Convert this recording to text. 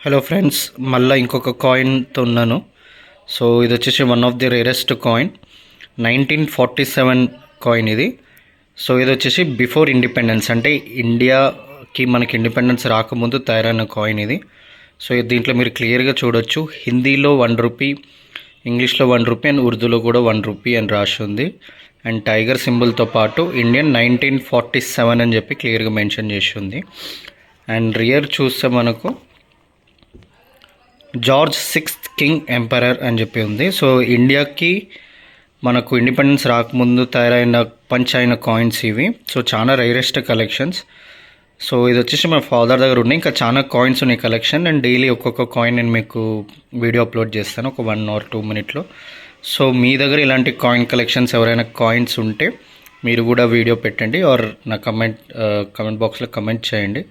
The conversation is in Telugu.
హలో ఫ్రెండ్స్, మళ్ళీ ఇంకొక కాయిన్తో ఉన్నాను. సో ఇది వచ్చేసి one of the rarest coin, 1947 coin ఇది. సో ఇది వచ్చేసి బిఫోర్ ఇండిపెండెన్స్, అంటే ఇండియాకి మనకి ఇండిపెండెన్స్ రాకముందు తయారైన కాయిన్ ఇది. సో దీంట్లో మీరు క్లియర్గా చూడొచ్చు, హిందీలో 1 రూపీ, ఇంగ్లీష్లో 1 రూపీ అండ్ ఉర్దూలో కూడా 1 రూపీ అని రాసి ఉంది. అండ్ టైగర్ సింబల్తో పాటు ఇండియన్ 1947 అని చెప్పి క్లియర్గా మెన్షన్ చేసి ఉంది. అండ్ రియర్ చూస్తే మనకు జార్జ్ 6th కింగ్ ఎంపరర్ అని చెప్పి ఉంది. సో ఇండియాకి మనకు ఇండిపెండెన్స్ రాకముందు తయారైన పంచ్ అయిన కాయిన్స్ ఇవి. సో చాలా రేరెస్ట్ కలెక్షన్స్. సో ఇది వచ్చేసి మా ఫాదర్ దగ్గర ఉన్నాయి, ఇంకా చాలా కాయిన్స్ ఉన్నాయి కలెక్షన్. అండ్ డైలీ ఒక్కొక్క కాయిన్ నేను మీకు వీడియో అప్లోడ్ చేస్తాను ఒక 1 or 2 minutes. సో మీ దగ్గర ఇలాంటి కాయిన్ కలెక్షన్స్ ఎవరైనా కాయిన్స్ ఉంటే మీరు కూడా వీడియో పెట్టండి, ఆర్ నా కమెంట్ బాక్స్లో కమెంట్ చేయండి.